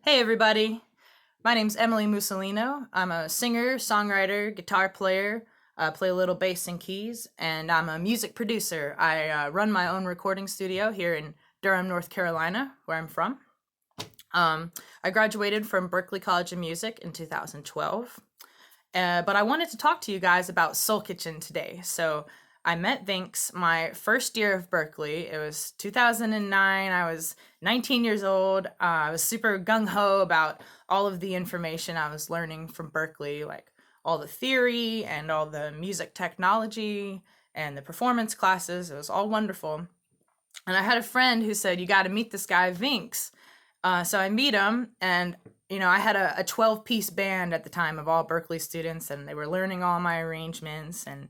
Hey everybody, my name's Emily Musolino. I'm a singer, songwriter, guitar player, play a little bass and keys, and I'm a music producer. I run my own recording studio here in Durham, North Carolina, where I'm from. I graduated from Berklee College of Music in 2012, but I wanted to talk to you guys about Soul Kitchen today. So I met Vinx my first year of Berklee. It was 2009. I was 19 years old. I was super gung-ho about all of the information I was learning from Berklee, like all the theory and all the music technology and the performance classes. It was all wonderful. And I had a friend who said, you got to meet this guy, Vinx. So I meet him, and I had a 12-piece band at the time of all Berklee students, and they were learning all my arrangements. And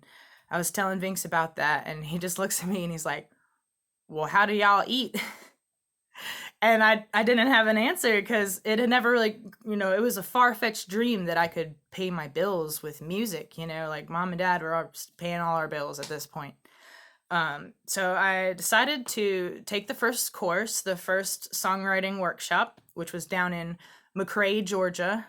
I was telling Vinx about that, and he just looks at me and he's like, well, how do y'all eat? And I didn't have an answer because it had never really, it was a far-fetched dream that I could pay my bills with music, like mom and dad were paying all our bills at this point. So I decided to take the first course, the first songwriting workshop, which was down in McRae, Georgia,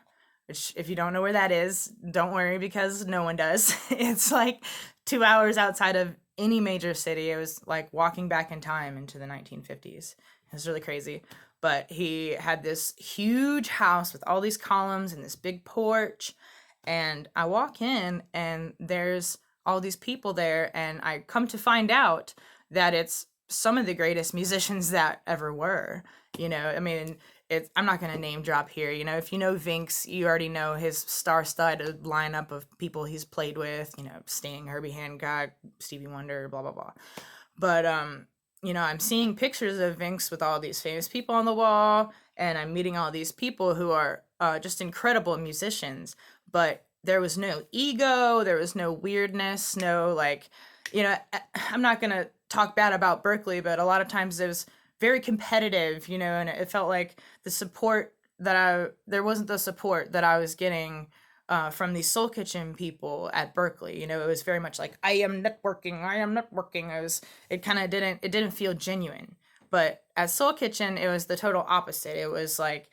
which if you don't know where that is, don't worry because no one does. It's like 2 hours outside of any major city. It was like walking back in time into the 1950s. It was really crazy. But he had this huge house with all these columns and this big porch. And I walk in and there's all these people there, and I come to find out that it's some of the greatest musicians that ever were. I'm not going to name drop here. If you know Vinx, you already know his star-studded lineup of people he's played with, Sting, Herbie Hancock, Stevie Wonder, blah, blah, blah. But, I'm seeing pictures of Vinx with all these famous people on the wall, and I'm meeting all these people who are just incredible musicians, but there was no ego, there was no weirdness, no I'm not going to talk bad about Berklee, but a lot of times it was very competitive, and it felt like there wasn't the support that I was getting from these Soul Kitchen people at Berklee. It was very much like, I am networking. It didn't feel genuine. But at Soul Kitchen, it was the total opposite. It was like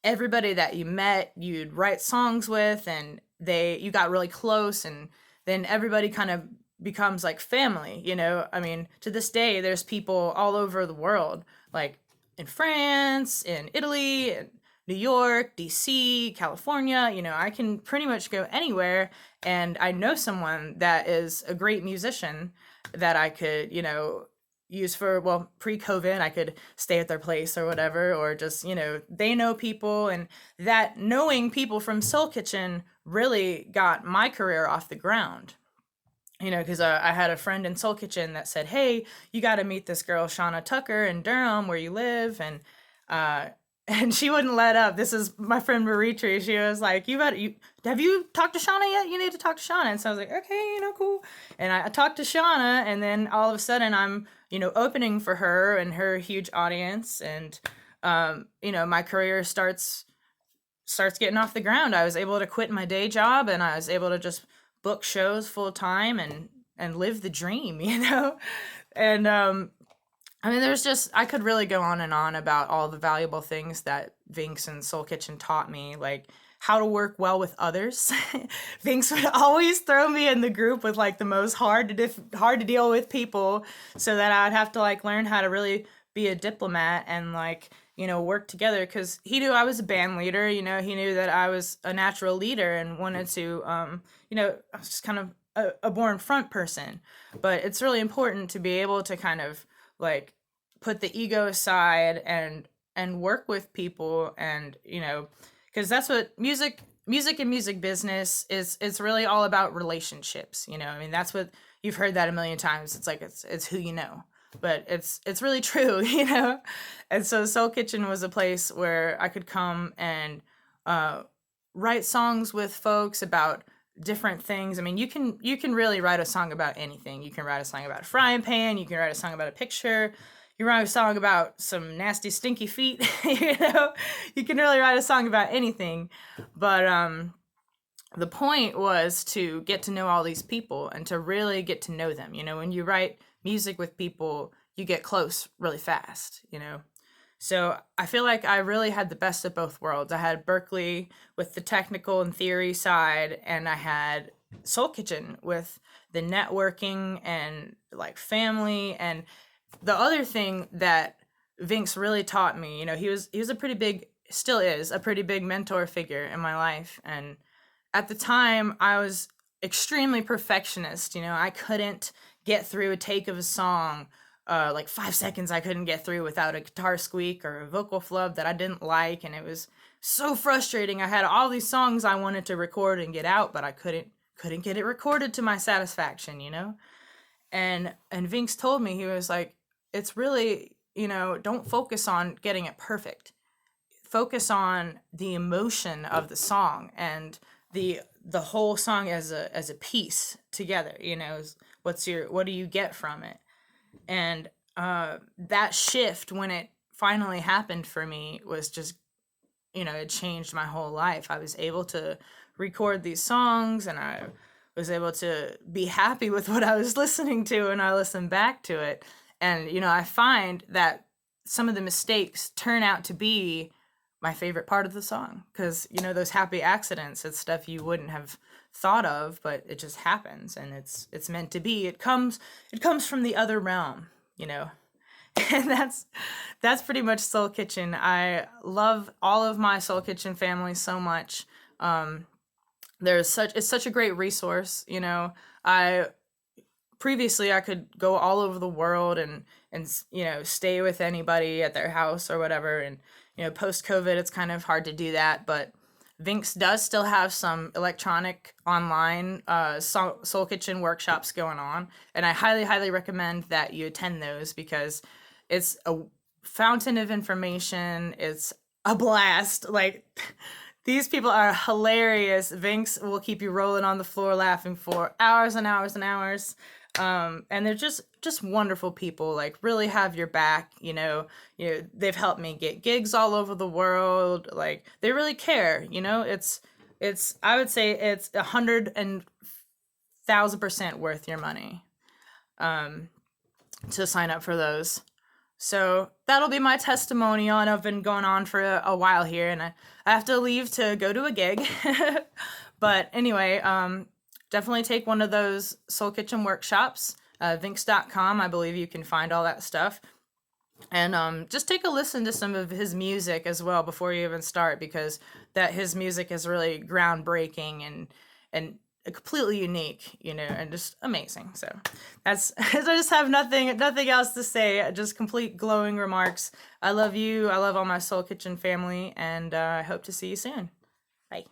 everybody that you met, you'd write songs with, and you got really close, and then everybody kind of becomes like family. To this day, there's people all over the world, like in France, in Italy, in New York, DC, California. I can pretty much go anywhere, and I know someone that is a great musician that I could, use for, pre-COVID, I could stay at their place or whatever, or just, they know people, and that knowing people from Soul Kitchen really got my career off the ground. Because I had a friend in Soul Kitchen that said, hey, you got to meet this girl, Shauna Tucker, in Durham, where you live. And she wouldn't let up. This is my friend Maritri. She was like, have you talked to Shauna yet? You need to talk to Shauna. And so I was like, okay, cool. And I talked to Shauna, and then all of a sudden I'm, opening for her and her huge audience. And, my career starts getting off the ground. I was able to quit my day job, and I was able to just book shows full time and live the dream, And I could really go on and on about all the valuable things that Vinx and Soul Kitchen taught me, like how to work well with others. Vinx would always throw me in the group with like the most hard to deal with people, so that I'd have to like learn how to really be a diplomat and work together, because he knew I was a band leader. He knew that I was a natural leader and wanted to, I was just kind of a born front person. But it's really important to be able to kind of like put the ego aside and work with people, and because that's what music and music business is. It's really all about relationships. That's what you've heard that a million times. It's like it's who you know. But it's really true, And so Soul Kitchen was a place where I could come and write songs with folks about different things. You can really write a song about anything. You can write a song about a frying pan. You can write a song about a picture. You write a song about some nasty, stinky feet. You can really write a song about anything. But the point was to get to know all these people and to really get to know them. When you write music with people, you get close really fast. So I feel like I really had the best of both worlds. I had Berklee with the technical and theory side, and I had Soul Kitchen with the networking and like family. And the other thing that Vinx really taught me, you know, he was a pretty big, still is a pretty big mentor figure in my life. And at the time I was extremely perfectionist. You know, I couldn't get through a take of a song, like 5 seconds I couldn't get through without a guitar squeak or a vocal flub that I didn't like, and it was so frustrating. I had all these songs I wanted to record and get out, but I couldn't get it recorded to my satisfaction, you know? And Vinx told me, he was like, it's really, you know, don't focus on getting it perfect. Focus on the emotion of the song and the whole song as a piece together, you know. What do you get from it? And that shift, when it finally happened for me, was just, you know, it changed my whole life. I was able to record these songs, and I was able to be happy with what I was listening to, and I listened back to it. And, you know, I find that some of the mistakes turn out to be my favorite part of the song, because, you know, those happy accidents, it's stuff you wouldn't have thought of, but it just happens, and it's meant to be. It comes from the other realm, you know. And that's pretty much Soul Kitchen. I love all of my Soul Kitchen family so much. It's such a great resource, you know. Previously I could go all over the world and you know, stay with anybody at their house or whatever, and, you know, post COVID it's kind of hard to do that, but Vinx does still have some electronic online Soul Kitchen workshops going on, and I highly recommend that you attend those, because it's a fountain of information. It's a blast. Like, these people are hilarious. Vinx will keep you rolling on the floor laughing for hours and hours and hours. And they're just wonderful people, like really have your back, you know, they've helped me get gigs all over the world. Like, they really care, you know. I would say it's 100,000% worth your money, to sign up for those. So that'll be my testimonial, and I've been going on for a while here, and I have to leave to go to a gig. But anyway, definitely take one of those Soul Kitchen workshops. Vinx.com, I believe you can find all that stuff. And just take a listen to some of his music as well before you even start, because his music is really groundbreaking and completely unique, you know, and just amazing. So I just have nothing else to say. Just complete glowing remarks. I love you. I love all my Soul Kitchen family, and I hope to see you soon. Bye.